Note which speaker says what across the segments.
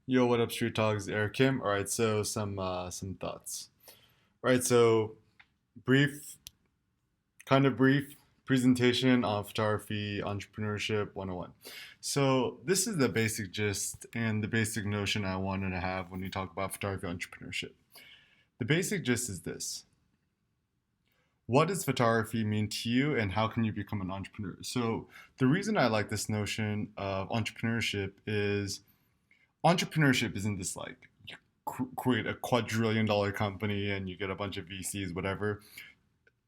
Speaker 1: Yo, what up, Street Talks? Eric Kim. All right, so some thoughts. All right, so brief, kind of brief presentation on photography entrepreneurship 101. So this is the basic gist and the basic notion I wanted to have when we talk about photography entrepreneurship. The basic gist is this: what does photography mean to you, and how can you become an entrepreneur? So the reason I like this notion of entrepreneurship isn't this like you create a quadrillion dollar company and you get a bunch of VCs, whatever.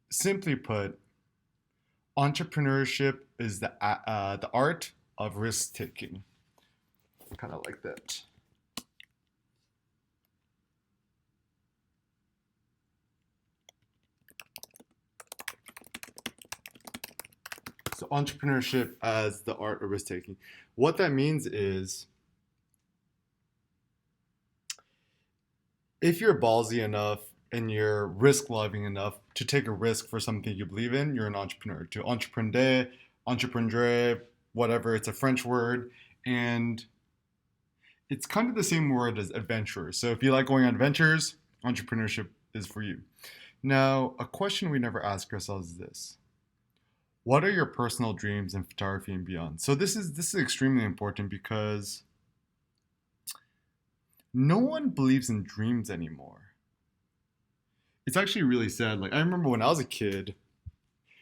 Speaker 1: Simply put, entrepreneurship is the art of risk taking. Kind of like that. So entrepreneurship as the art of risk taking. What that means is if you're ballsy enough and you're risk loving enough to take a risk for something you believe in, you're an entrepreneur. To entreprendre, whatever, it's a French word. And it's kind of the same word as adventurer. So if you like going on adventures, entrepreneurship is for you. Now, a question we never ask ourselves is this: what are your personal dreams in photography and beyond? So this is extremely important because no one believes in dreams anymore. It's actually really sad. Like I remember when I was a kid,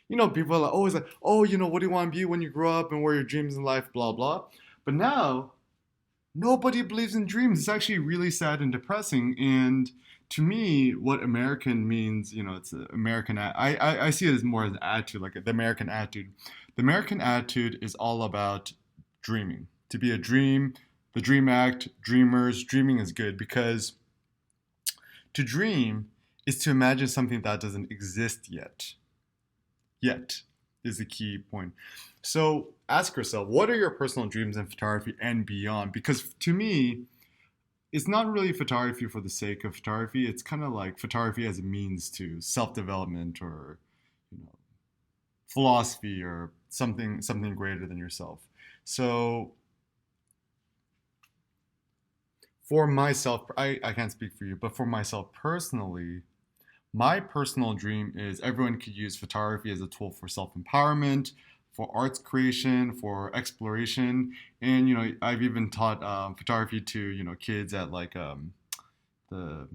Speaker 1: people are always like, oh, what do you want to be when you grow up and what are your dreams in life, blah blah. But now nobody believes in dreams. It's actually really sad and depressing. And to me, what American means, it's American. I see it as more as an attitude, like the American attitude. The American attitude is all about dreaming. To be a dream, the dream act, dreamers. Dreaming is good because to dream is to imagine something that doesn't exist yet. Yet is the key point. So ask yourself, what are your personal dreams in photography and beyond? Because to me, it's not really photography for the sake of photography. It's kind of like photography as a means to self-development or, you know, philosophy or something greater than yourself. So for myself, I can't speak for you, but for myself personally, my personal dream is everyone could use photography as a tool for self-empowerment, for arts creation, for exploration, and I've even taught photography to kids at like the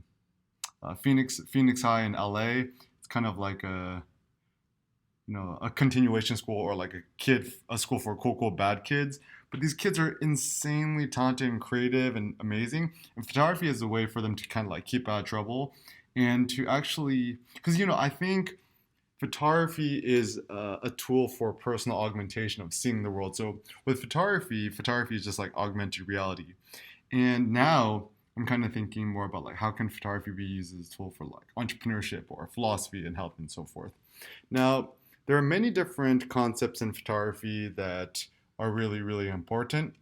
Speaker 1: Phoenix High in LA. It's kind of like a continuation school or like a school for cool bad kids. But these kids are insanely talented and creative and amazing. And photography is a way for them to kind of like keep out of trouble and to actually, because I think photography is a tool for personal augmentation of seeing the world. So with photography is just like augmented reality. And now I'm kind of thinking more about like how can photography be used as a tool for like entrepreneurship or philosophy and health and so forth. Now, there are many different concepts in photography that are really, really important.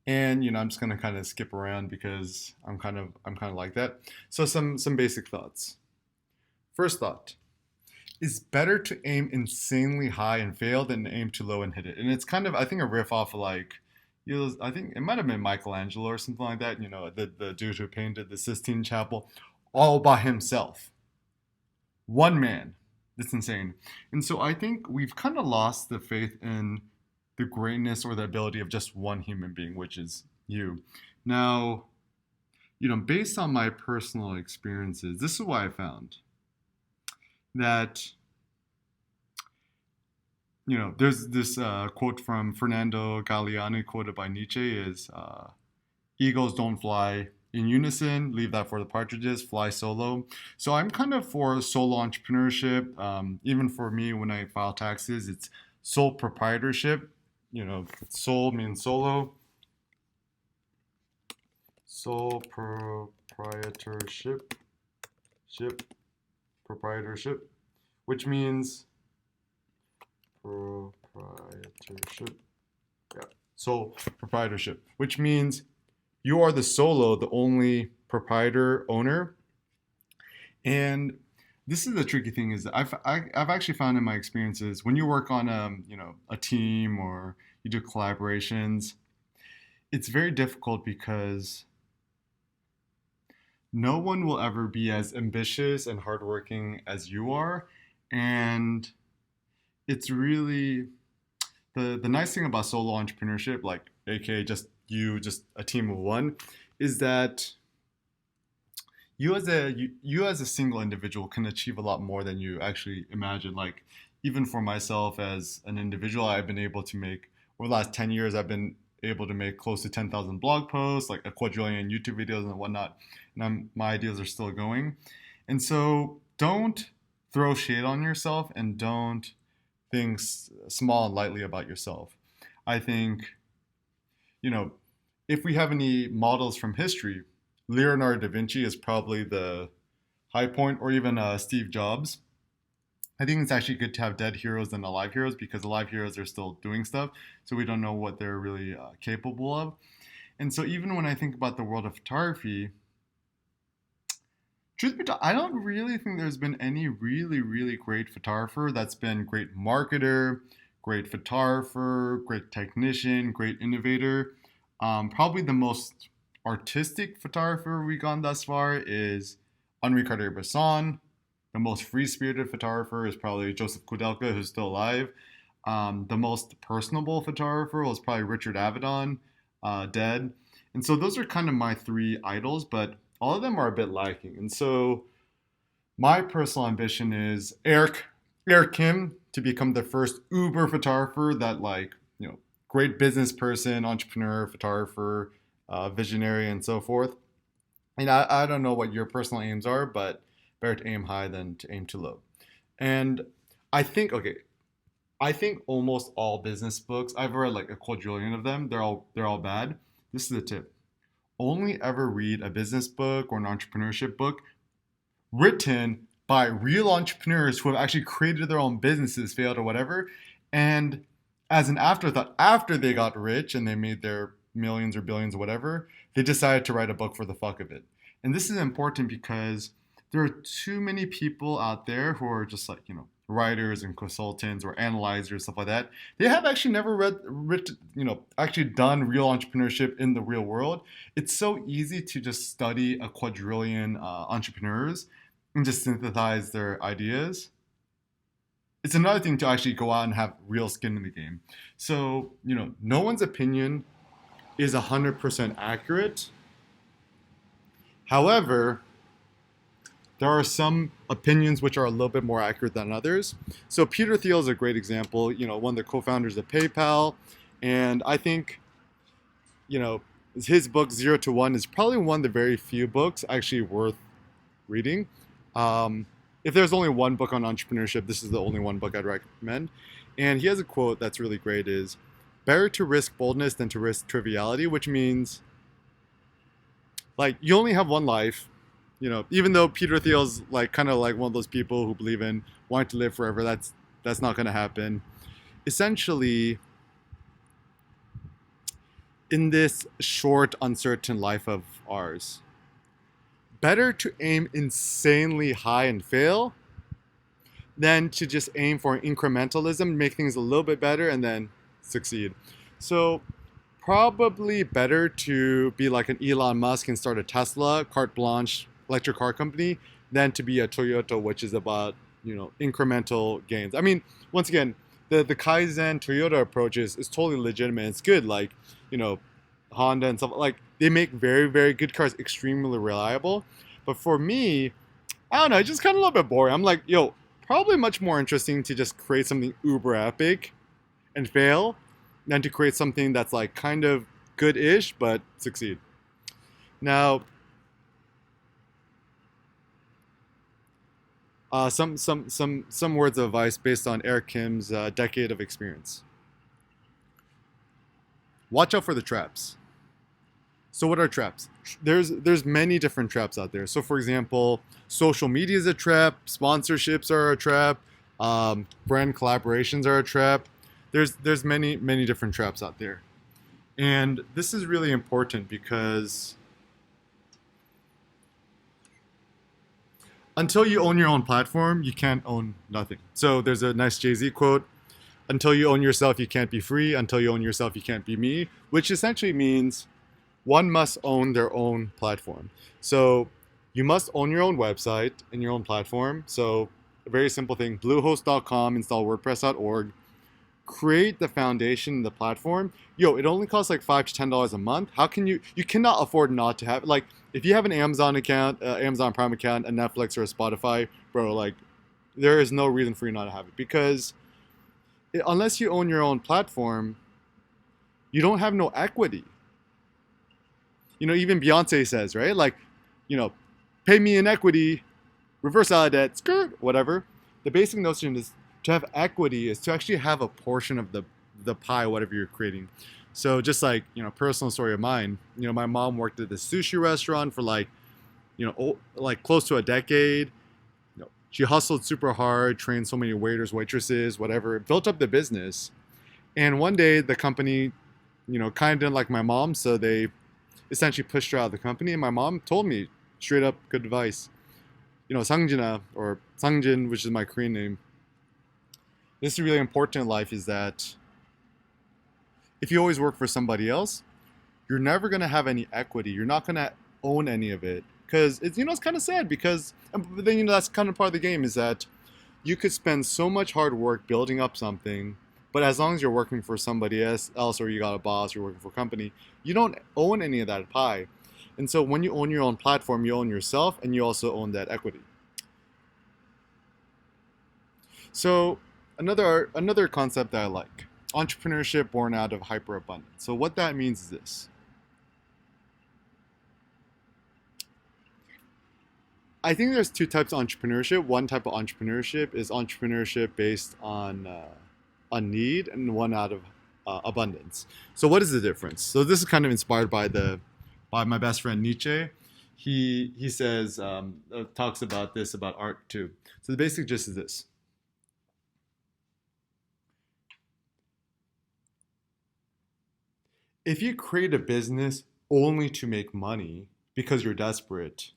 Speaker 1: And I'm just gonna kind of skip around because I'm kind of like that. So some basic thoughts. First thought: it's better to aim insanely high and fail than aim too low and hit it. And it's kind of, I think, a riff off of like, I think it might have been Michelangelo or something like that. The dude who painted the Sistine Chapel all by himself, one man. It's insane. And so I think we've kind of lost the faith in the greatness or the ability of just one human being, which is you. Now, based on my personal experiences, this is what I found that there's this quote from Fernando Galeani, quoted by Nietzsche, is eagles don't fly in unison, leave that for the partridges, fly solo. So I'm kind of for solo entrepreneurship. Even for me, when I file taxes, it's sole proprietorship. Sole means solo. Sole proprietorship, proprietorship, which means proprietorship. Yeah. Sole proprietorship, which means you are the solo, the only proprietor owner. And this is the tricky thing is that I've actually found in my experiences when you work on a team or you do collaborations, it's very difficult because no one will ever be as ambitious and hardworking as you are. And it's really the nice thing about solo entrepreneurship, like aka just you, just a team of one, is that you as a single individual can achieve a lot more than you actually imagine. Like even for myself as an individual, I've been able to make over the last 10 years, I've been able to make close to 10,000 blog posts, like a quadrillion YouTube videos and whatnot. And my ideas are still going. And so don't throw shade on yourself and don't think small and lightly about yourself. I think, you know, if we have any models from history, Leonardo da Vinci is probably the high point, or even Steve Jobs. I think it's actually good to have dead heroes than alive heroes because alive heroes are still doing stuff, so we don't know what they're really capable of. And so, even when I think about the world of photography, truth be told, I don't really think there's been any really, really great photographer that's been great marketer, great photographer, great technician, great innovator. Probably the most artistic photographer we've gone thus far is Henri Cartier-Bresson. The most free-spirited photographer is probably Joseph Kudelka, who's still alive. The most personable photographer was probably Richard Avedon, dead. And so those are kind of my three idols, but all of them are a bit lacking. And so my personal ambition is Eric Kim to become the first Uber photographer that great business person, entrepreneur, photographer, visionary, and so forth. And I don't know what your personal aims are, but better to aim high than to aim too low. And I think, okay, I think almost all business books, I've read like a quadrillion of them, they're all bad. This is the tip. Only ever read a business book or an entrepreneurship book written by real entrepreneurs who have actually created their own businesses, failed or whatever. And as an afterthought, after they got rich and they made their millions or billions or whatever, they decided to write a book for the fuck of it. And this is important because there are too many people out there who are just like, writers and consultants or analyzers, stuff like that. They have actually never actually done real entrepreneurship in the real world. It's so easy to just study a quadrillion entrepreneurs and just synthesize their ideas. It's another thing to actually go out and have real skin in the game. So, no one's opinion is 100% accurate. However, there are some opinions which are a little bit more accurate than others. So Peter Thiel is a great example, one of the co-founders of PayPal. And I think, his book 0 to 1 is probably one of the very few books actually worth reading. If there's only one book on entrepreneurship, this is the only one book I'd recommend. And he has a quote that's really great is, better to risk boldness than to risk triviality, which means like you only have one life. Even though Peter Thiel's kind of like one of those people who believe in wanting to live forever, that's not going to happen. Essentially, in this short, uncertain life of ours, better to aim insanely high and fail than to just aim for incrementalism, make things a little bit better, and then succeed. So probably better to be like an Elon Musk and start a Tesla, carte blanche, electric car company, than to be a Toyota, which is about, incremental gains. I mean, once again, the Kaizen Toyota approach is totally legitimate. It's good. Like, Honda and stuff, like they make very, very good cars, extremely reliable. But for me, I don't know, it's just kind of a little bit boring. I'm like, probably much more interesting to just create something uber epic and fail than to create something that's like kind of good-ish but succeed. Now, some words of advice based on Eric Kim's decade of experience. Watch out for the traps. So what are traps? There's many different traps out there. So for example, social media is a trap, sponsorships are a trap, brand collaborations are a trap. There's many different traps out there. And this is really important because until you own your own platform, you can't own nothing. So there's a nice Jay-Z quote. until you own yourself, you can't be free. Until you own yourself, you can't be me, which essentially means one must own their own platform. So you must own your own website and your own platform. So a very simple thing, bluehost.com, install wordpress.org, create the foundation, the platform. Yo, it only costs like $5 to $10 a month. How can you cannot afford not to have, like, if you have an Amazon account, Amazon Prime account, a Netflix or a Spotify, bro, like, there is no reason for you not to have it, because unless you own your own platform, you don't have no equity. Even Beyonce says, right? Like, you know, pay me in equity, reverse out of debt, skirt, whatever. The basic notion is to have equity is to actually have a portion of the pie, whatever you're creating. So just like, personal story of mine, my mom worked at this sushi restaurant for like, like close to a decade. She hustled super hard, trained so many waiters, waitresses, whatever, built up the business. And one day the company, kind of didn't like my mom, so they essentially pushed her out of the company. And my mom told me straight up good advice. Sangjina, or Sangjin, which is my Korean name. This is really important in life, is that if you always work for somebody else, you're never going to have any equity. You're not going to own any of it. Because it's kind of sad, because but then that's kind of part of the game, is that you could spend so much hard work building up something, but as long as you're working for somebody else, or you got a boss, you're working for a company, you don't own any of that pie. And so when you own your own platform, you own yourself, and you also own that equity. So another concept that I like, entrepreneurship born out of hyperabundance. So what that means is this. I think there's two types of entrepreneurship. One type of entrepreneurship is entrepreneurship based on need, and one out of abundance. So what is the difference? So this is kind of inspired by my best friend Nietzsche. He says, talks about this about art too. So the basic gist is this. If you create a business only to make money because you're desperate,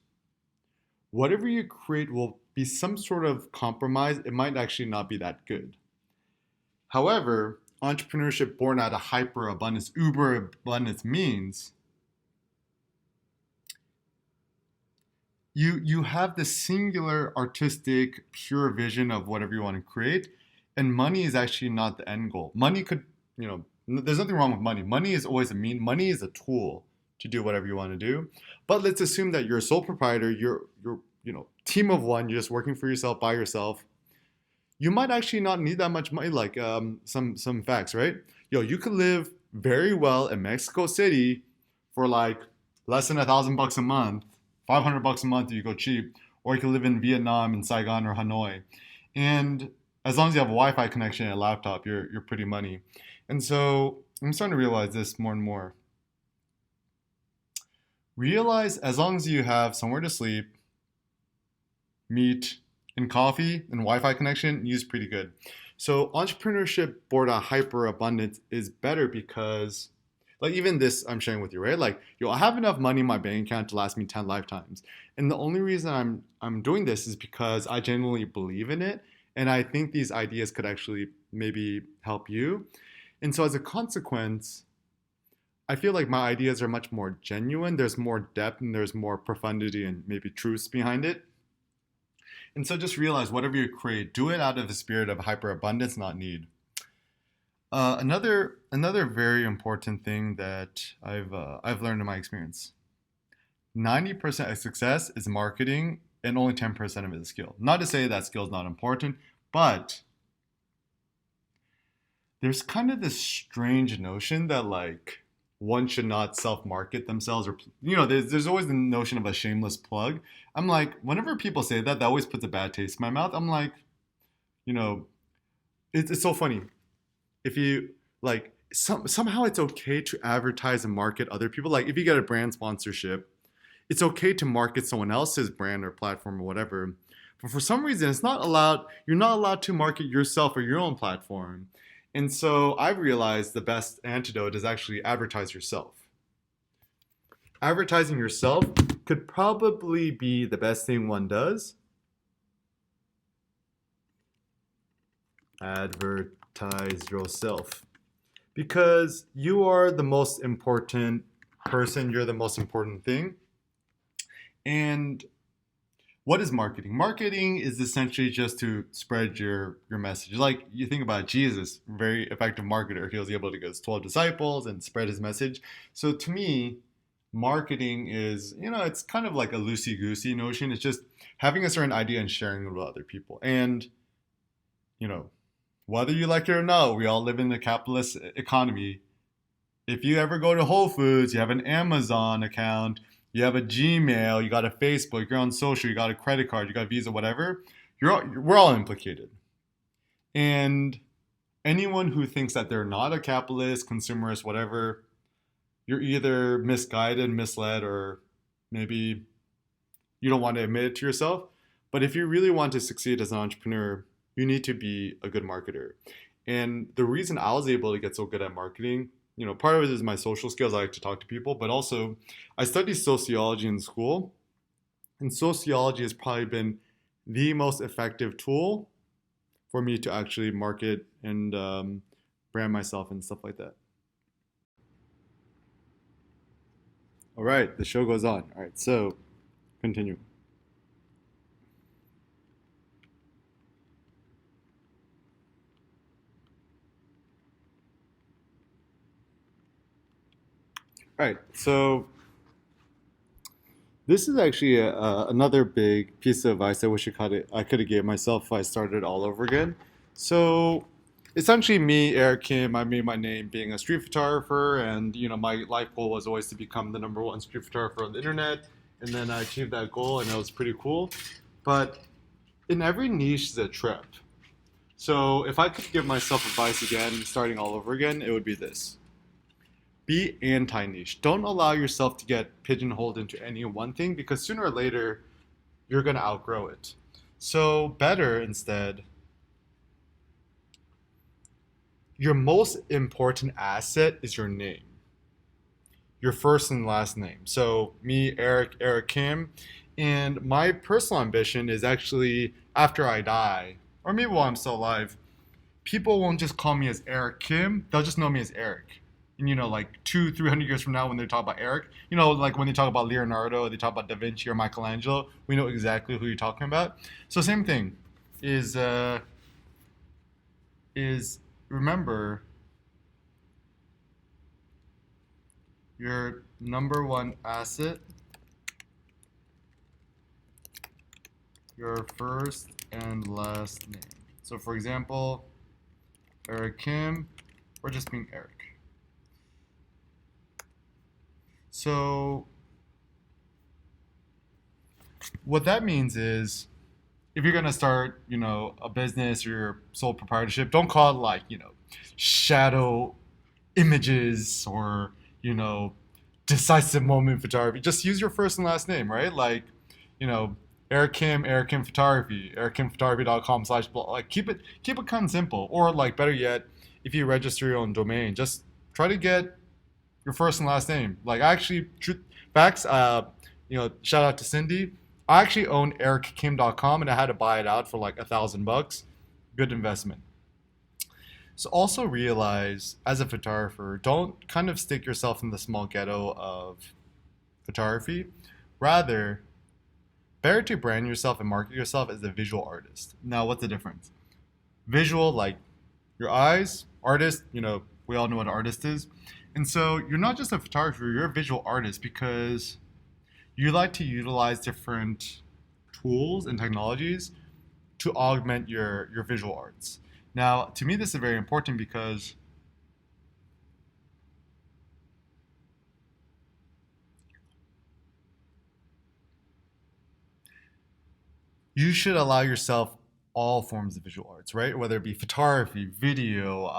Speaker 1: whatever you create will be some sort of compromise. It might actually not be that good. However, entrepreneurship born out of hyper abundance, uber abundance, means you have the singular artistic pure vision of whatever you want to create, and money is actually not the end goal. Money could, there's nothing wrong with money. Money is always a mean. Money is a tool to do whatever you want to do. But let's assume that you're a sole proprietor, you're team of one, you're just working for yourself by yourself. You might actually not need that much money. Like some facts, right? You could live very well in Mexico City for like less than $1,000 a month, $500 a month if you go cheap, or you could live in Vietnam, in Saigon or Hanoi, and as long as you have a Wi-Fi connection and a laptop, you're pretty money. And so I'm starting to realize this more and more. Realize as long as you have somewhere to sleep, meat, and coffee and Wi-Fi connection, use pretty good. So entrepreneurship born out hyper abundance is better because, like, even this I'm sharing with you, right? Like, I have enough money in my bank account to last me 10 lifetimes. And the only reason I'm doing this is because I genuinely believe in it, and I think these ideas could actually maybe help you. And so as a consequence, I feel like my ideas are much more genuine. There's more depth and there's more profundity and maybe truths behind it. And so just realize whatever you create, do it out of the spirit of hyperabundance, not need. Another very important thing that I've learned in my experience: 90% of success is marketing, and only 10% of it is skill. Not to say that skill is not important, but there's kind of this strange notion that like one should not self-market themselves, or there's always the notion of a shameless plug. I'm like, whenever people say that always puts a bad taste in my mouth. I'm like, it's so funny. If you like, somehow it's okay to advertise and market other people. Like if you get a brand sponsorship, it's okay to market someone else's brand or platform or whatever. But for some reason, it's not allowed. You're not allowed to market yourself or your own platform. And so I've realized the best antidote is actually advertise yourself. Advertising yourself could probably be the best thing one does. Advertising yourself, because you are the most important person, you're the most important thing. And what is marketing? Marketing is essentially just to spread your message. Like you think about Jesus, very effective marketer. He was able to get his 12 disciples and spread his message. So to me, marketing is, it's kind of like a loosey-goosey notion. It's just having a certain idea and sharing it with other people. And, you know, whether you like it or not, we all live in a capitalist economy. If you ever go to Whole Foods, you have an Amazon account, you have a Gmail, you got a Facebook, you're on social, you got a credit card, you got a Visa, whatever, we're all implicated. And anyone who thinks that they're not a capitalist, consumerist, whatever, you're either misguided, misled, or maybe you don't want to admit it to yourself. But if you really want to succeed as an entrepreneur, you need to be a good marketer. And the reason I was able to get so good at marketing, part of it is my social skills. I like to talk to people, but also I studied sociology in school. And sociology has probably been the most effective tool for me to actually market and brand myself and stuff like that. All right, the show goes on. All right, so continue. All right, so this is actually another big piece of advice I wish I could have gave myself if I started all over again. So essentially, me, Eric Kim, I made my name being a street photographer, and my life goal was always to become the number one street photographer on the internet. And then I achieved that goal, and it was pretty cool. But in every niche is a trip. So if I could give myself advice again, starting all over again, it would be this: be anti-niche. Don't allow yourself to get pigeonholed into any one thing, because sooner or later you're going to outgrow it. So better instead, your most important asset is your name, your first and last name. So me, Eric Kim, and my personal ambition is actually after I die, or maybe while I'm still alive, people won't just call me as Eric Kim, they'll just know me as Eric. And like 200-300 years from now, when they talk about Eric, like when they talk about Leonardo, they talk about Da Vinci or Michelangelo, we know exactly who you're talking about. So same thing is remember, your number one asset, your first and last name. So for example, Eric Kim, or just being Eric. So what that means is, if you're gonna start, a business or your sole proprietorship, don't call it like, shadow images or, decisive moment photography. Just use your first and last name, right? Like, Eric Kim Photography, erickimphotography.com/blog. Like keep it kind of simple. Or like better yet, if you register your own domain, just try to get your first and last name. Like actually, facts. Shout out to Cindy. I actually own erickkim.com, and I had to buy it out for like $1,000. Good investment. So also realize, as a photographer, don't kind of stick yourself in the small ghetto of photography. Rather, better to brand yourself and market yourself as a visual artist. Now, what's the difference? Visual, like your eyes. Artist, we all know what an artist is. And so you're not just a photographer, you're a visual artist, because you like to utilize different tools and technologies to augment your visual arts. Now, to me, this is very important because you should allow yourself all forms of visual arts, right? Whether it be photography, video,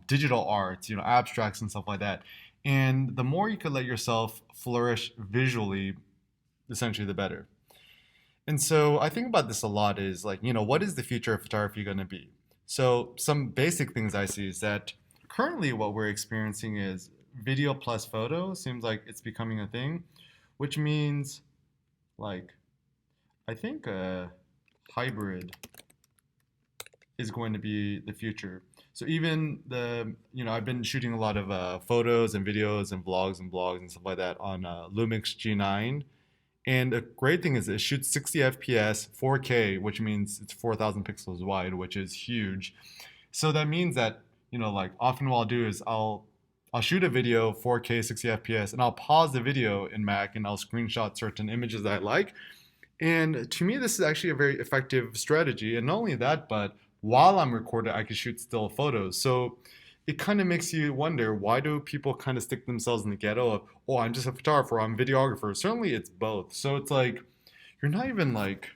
Speaker 1: digital arts, abstracts and stuff like that. And the more you could let yourself flourish visually, essentially the better. And so I think about this a lot is like, what is the future of photography going to be? So some basic things I see is that currently what we're experiencing is video plus photo seems like it's becoming a thing, which means like, I think a hybrid is going to be the future. So even I've been shooting a lot of photos and videos and vlogs and blogs and stuff like that on Lumix G9. And the great thing is it shoots 60 FPS, 4K, which means it's 4,000 pixels wide, which is huge. So that means that, like often what I'll do is I'll shoot a video 4K 60 FPS and I'll pause the video in Mac and I'll screenshot certain images that I like. And to me, this is actually a very effective strategy. And not only that, but while I'm recording, I can shoot still photos. So it kind of makes you wonder, why do people kind of stick themselves in the ghetto of, oh, I'm just a photographer, I'm a videographer. Certainly it's both. So it's like, you're not even like,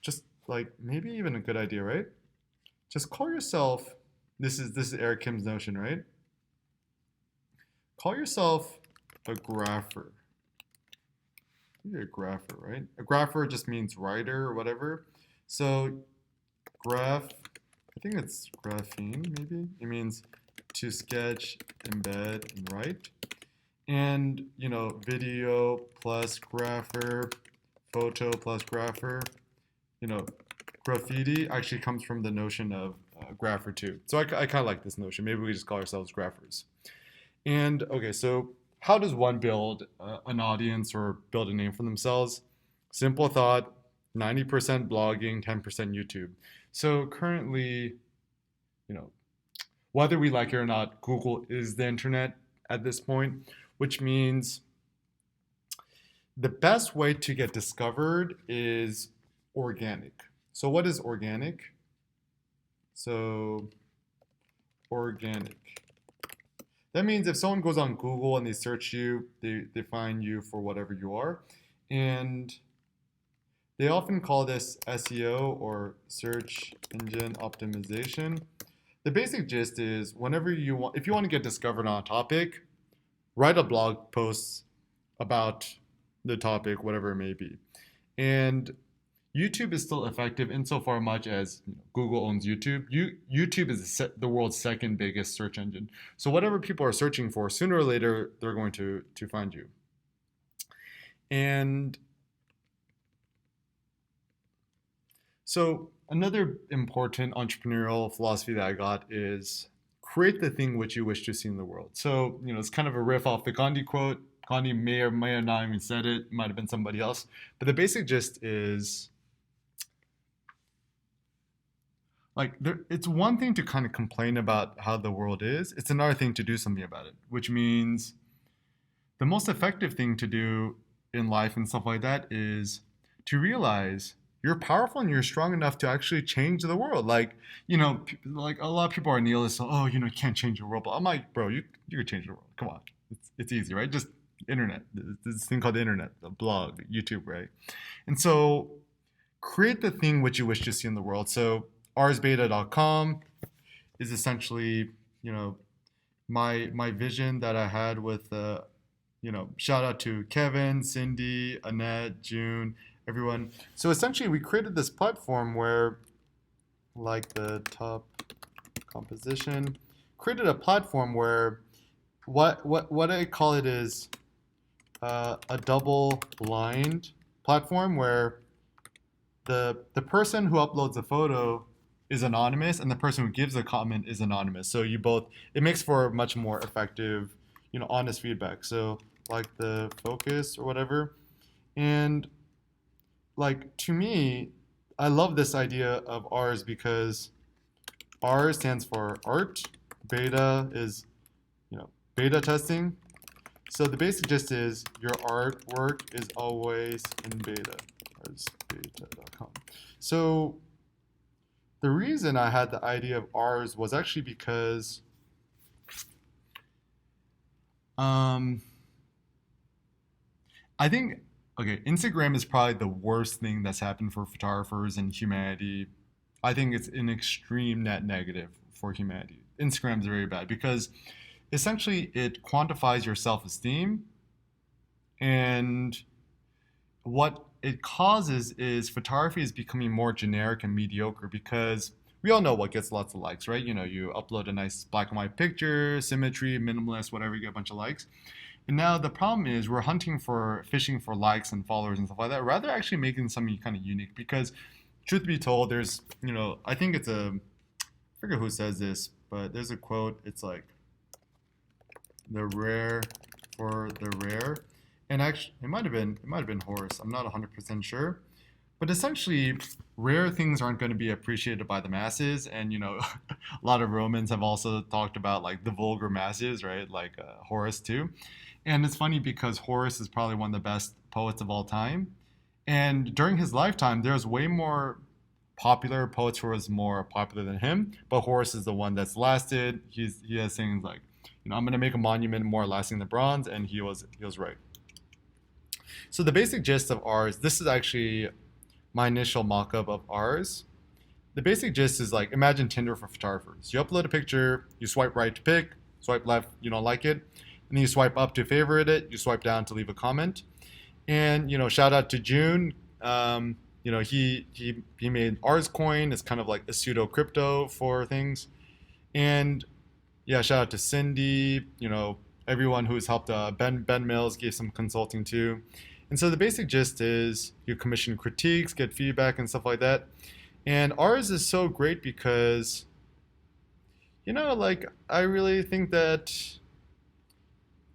Speaker 1: just like maybe even a good idea, right? Just call yourself, this is Eric Kim's notion, right? Call yourself a grapher. You're a grapher, right? A grapher just means writer or whatever. So graph, I think it's graphene maybe. It means to sketch, embed, and write. And, video plus grapher, photo plus grapher, graffiti actually comes from the notion of grapher too. So I kind of like this notion. Maybe we just call ourselves graphers. And okay, so how does one build an audience or build a name for themselves? Simple thought, 90% blogging, 10% YouTube. So currently, whether we like it or not, Google is the internet at this point, which means the best way to get discovered is organic. So what is organic? So organic. That means if someone goes on Google and they search you, they find you for whatever you are. And they often call this SEO or search engine optimization. The basic gist is if you want to get discovered on a topic, write a blog post about the topic, whatever it may be. And YouTube is still effective insofar much as Google owns YouTube. YouTube is the world's second biggest search engine. So whatever people are searching for, sooner or later, they're going to find you. And so another important entrepreneurial philosophy that I got is create the thing which you wish to see in the world. So, it's kind of a riff off the Gandhi quote. Gandhi may or may have not even said it. It might have been somebody else. But the basic gist is, it's one thing to kind of complain about how the world is. It's another thing to do something about it, which means the most effective thing to do in life and stuff like that is to realize you're powerful and you're strong enough to actually change the world. Like a lot of people are nihilists. So, oh, you can't change the world. But I'm like, bro, you can change the world. Come on. It's easy, right? Just internet. This thing called the internet, the blog, YouTube, right? And so create the thing which you wish to see in the world. So arsbeta.com is essentially, my vision that I had with, shout out to Kevin, Cindy, Annette, June, everyone. So essentially we created this platform where, like the top composition, created a platform where what I call it is a double blind platform where the person who uploads a photo is anonymous and the person who gives a comment is anonymous. So it makes for much more effective, honest feedback. So like the focus or whatever. And like to me, I love this idea of R's because R stands for art. Beta is, beta testing. So the basic gist is your artwork is always in beta. Arsbeta.com. So the reason I had the idea of R's was actually because I think, Instagram is probably the worst thing that's happened for photographers and humanity. I think it's an extreme net negative for humanity. Instagram is very bad because essentially it quantifies your self-esteem, and what it causes is photography is becoming more generic and mediocre because we all know what gets lots of likes, right? You upload a nice black and white picture, symmetry, minimalist, whatever, you get a bunch of likes. And now the problem is fishing for likes and followers and stuff like that, rather actually making something kind of unique because truth be told, there's, I think I forget who says this, but there's a quote. It's like the rare for the rare, and actually, it might have been Horace. I'm not 100% sure, but essentially, rare things aren't going to be appreciated by the masses, and a lot of Romans have also talked about like the vulgar masses, right? Like Horace too, and it's funny because Horace is probably one of the best poets of all time, and during his lifetime, there's way more popular poets who was more popular than him, but Horace is the one that's lasted. He has things like, I'm gonna make a monument more lasting than bronze, and he was right. So the basic gist of ours, this is actually my initial mock-up of ours. The basic gist is like imagine Tinder for photographers. You upload a picture, you swipe right to pick, swipe left, you don't like it, and then you swipe up to favorite it, you swipe down to leave a comment. And shout out to June. He made Ars Coin. It's kind of like a pseudo crypto for things. And yeah, shout out to Cindy. Everyone who's helped. Ben Mills gave some consulting too. And so the basic gist is you commission critiques, get feedback, and stuff like that. And ours is so great because like I really think that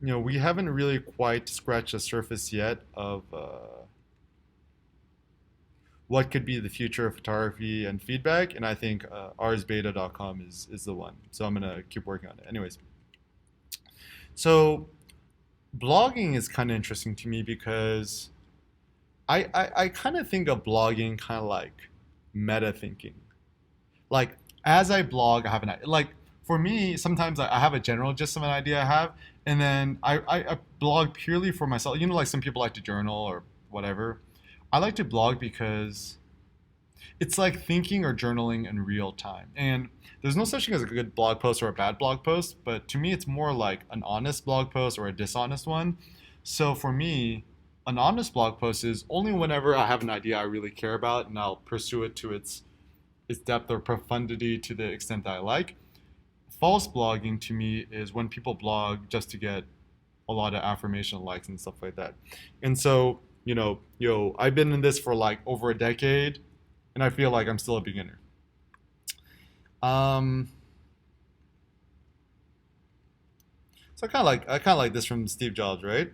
Speaker 1: we haven't really quite scratched the surface yet of what could be the future of photography and feedback. And I think arsbeta.com is the one. So I'm going to keep working on it. Anyways, so blogging is kind of interesting to me because I kind of think of blogging kind of like meta thinking. Like as I blog, I have an idea. Like for me, sometimes I have a general gist of an idea I have, and then I blog purely for myself. Like some people like to journal or whatever. I like to blog because it's like thinking or journaling in real time. And there's no such thing as a good blog post or a bad blog post, but to me, it's more like an honest blog post or a dishonest one. So for me, an honest blog post is only whenever I have an idea I really care about and I'll pursue it to its depth or profundity to the extent that I like. False blogging to me is when people blog just to get a lot of affirmation likes and stuff like that. And so, I've been in this for like over a decade and I feel like I'm still a beginner. So I kind of like this from Steve Jobs, right?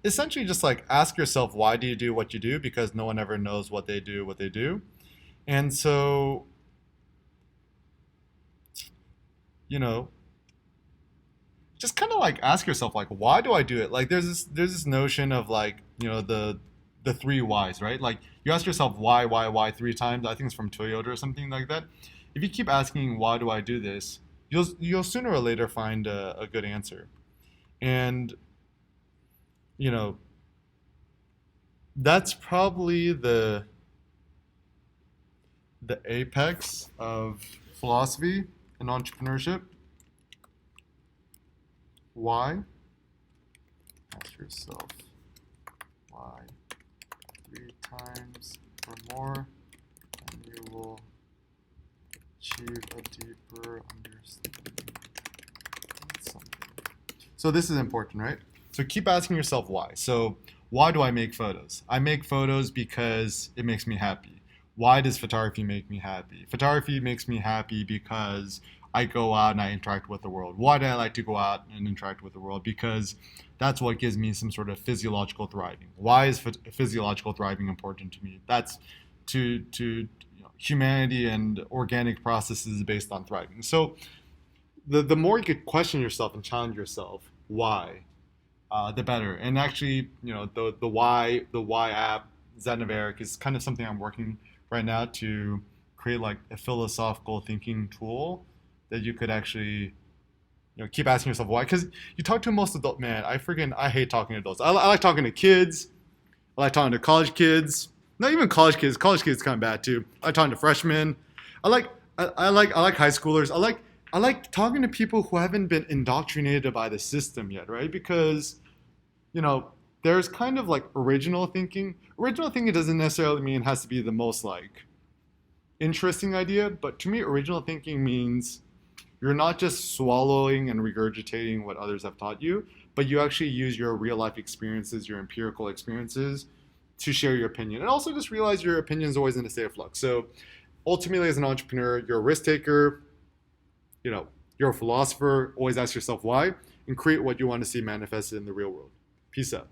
Speaker 1: Essentially just like ask yourself why do you do what you do, because no one ever knows what they do. And so, you know, just kind of like ask yourself like why do I do it? Like there's this notion of like, the three whys, right? Like you ask yourself why three times. I think it's from Toyota or something like that. If you keep asking why do I do this, you'll sooner or later find a good answer. And you know that's probably the apex of philosophy and entrepreneurship. Why? Ask yourself why three times or more, and you will achieve a deeper understanding of something. So this is important, right? So keep asking yourself why. So why do I make photos? I make photos because it makes me happy. Why does photography make me happy? Photography makes me happy because I go out and I interact with the world. Why do I like to go out and interact with the world? Because that's what gives me some sort of physiological thriving. Why is physiological thriving important to me? That's to humanity and organic processes based on thriving. So the more you could question yourself and challenge yourself, why, the better. And actually, the why app, Zen of Eric, is kind of something I'm working right now to create like a philosophical thinking tool that you could actually keep asking yourself why. Because you talk to most adult, man, I hate talking to adults. I like talking to kids. I like talking to college kids. Not even college kids. College kids kind of bad too. I like talking to freshmen. I like high schoolers. I like talking to people who haven't been indoctrinated by the system yet, right? Because there's kind of like original thinking. Original thinking doesn't necessarily mean it has to be the most like interesting idea, but to me, original thinking means you're not just swallowing and regurgitating what others have taught you, but you actually use your real life experiences, your empirical experiences to share your opinion. And also just realize your opinion is always in a state of flux. So ultimately, as an entrepreneur, you're a risk taker, you're a philosopher. Always ask yourself why and create what you want to see manifested in the real world. Peace out.